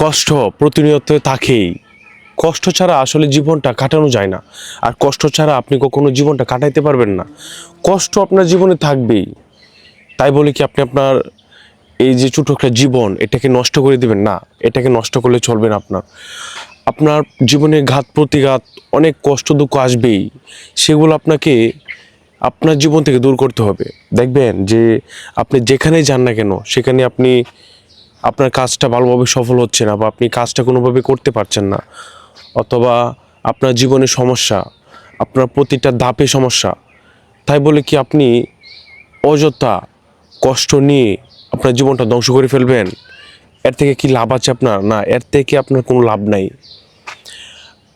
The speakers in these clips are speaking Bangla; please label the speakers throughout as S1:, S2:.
S1: কষ্ট প্রতিনিয়ত থাকেই। কষ্ট ছাড়া আসলে জীবনটা কাটানো যায় না, আর কষ্ট ছাড়া আপনি কখনো জীবনটা কাটাইতে পারবেন না। কষ্ট আপনার জীবনে থাকবেই। তাই বলে কি আপনি আপনার এই যে ছোট একটা জীবন এটাকে নষ্ট করে দিবেন? না, এটাকে নষ্ট করলে চলবে না। আপনার আপনার জীবনে ঘাত প্রতিঘাত অনেক কষ্ট দুঃখ আসবেই, সেগুলো আপনাকে আপনার জীবন থেকে দূর করতে হবে। দেখবেন যে আপনি যেখানেই যান না কেন সেখানে আপনি আপনার কাজটা ভালোভাবে সফল হচ্ছে না, বা আপনি কাজটা কোনোভাবে করতে পারছেন না, অথবা আপনার জীবনে সমস্যা, আপনার প্রতিটা ধাপে সমস্যা। তাই বলে কি আপনি অযথা কষ্ট নিয়ে আপনার জীবনটা ধ্বংস করে ফেলবেন? এর থেকে কি লাভ আছে আপনার? না, এর থেকে আপনার কোনো লাভ নাই।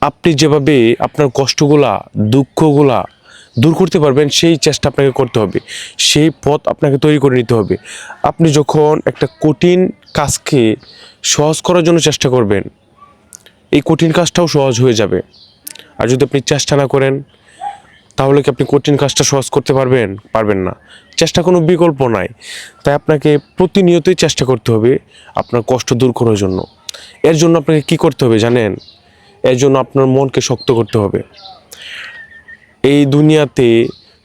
S1: আপনি যেভাবে আপনার কষ্টগুলা দুঃখগুলা দূর করতে পারবেন সেই চেষ্টা আপনাকে করতে হবে, সেই পথ আপনাকে তৈরি করে নিতে হবে। আপনি যখন একটা কঠিন কাজকে সহজ করার জন্য চেষ্টা করবেন, এই কঠিন কাজটাও সহজ হয়ে যাবে। আর যদি আপনি চেষ্টা না করেন, তাহলে কি আপনি কঠিন কাজটা সহজ করতে পারবেন? পারবেন না। চেষ্টা কোনো বিকল্প নাই। তাই আপনাকে প্রতিনিয়তই চেষ্টা করতে হবে আপনার কষ্ট দূর করার জন্য। এর জন্য আপনাকে কি করতে হবে জানেন? এর জন্য আপনার মনকে শক্ত করতে হবে। এই দুনিয়াতে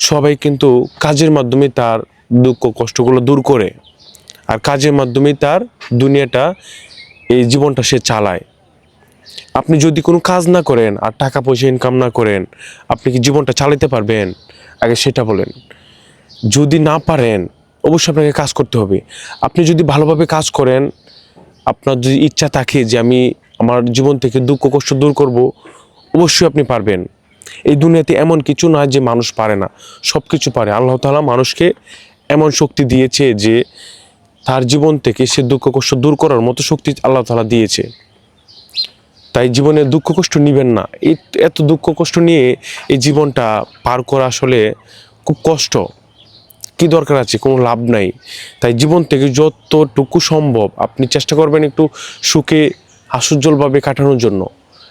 S1: সবাই কিন্তু কাজের মাধ্যমে তার দুঃখ কষ্টগুলো দূর করে, আর কাজের মাধ্যমেই তার দুনিয়াটা, এই জীবনটা সে চালায়। আপনি যদি কোনো কাজ না করেন আর টাকা পয়সা ইনকাম না করেন, আপনি কি জীবনটা চালাতে পারবেন? আগে সেটা বলেন। যদি না পারেন, অবশ্যই আপনাকে কাজ করতে হবে। আপনি যদি ভালোভাবে কাজ করেন, আপনার যদি ইচ্ছা থাকে যে আমি আমার জীবন থেকে দুঃখ কষ্ট দূর করব, অবশ্যই আপনি পারবেন। এই দুনিয়াতে এমন কিছু নয় যে মানুষ পারে না, সব কিছু পারে। আল্লাহ তাআলা মানুষকে এমন শক্তি দিয়েছে যে তার জীবন থেকে সে দুঃখ কষ্ট দূর করার মতো শক্তি আল্লাহ তাআলা দিয়েছে। তাই জীবনে দুঃখ কষ্ট নিবেন না। এই এত দুঃখ কষ্ট নিয়ে এই জীবনটা পার করা আসলে খুব কষ্ট। কি দরকার আছে? কোনো লাভ নাই। তাই জীবন থেকে যতটুকু সম্ভব আপনি চেষ্টা করবেন একটু সুখে হাস্যোজ্জ্বলভাবে কাটানোর জন্য,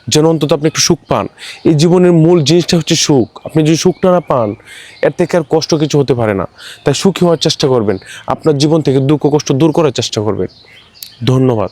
S1: যেন অন্তত আপনি একটু সুখ পান। এই জীবনের মূল জিনিসটা হচ্ছে সুখ। আপনি যদি সুখ না পান, এর থেকে আর কষ্ট কিছু হতে পারে না। তাই সুখী হওয়ার চেষ্টা করবেন, আপনার জীবন থেকে দুঃখ কষ্ট দূর করার চেষ্টা করবেন। ধন্যবাদ।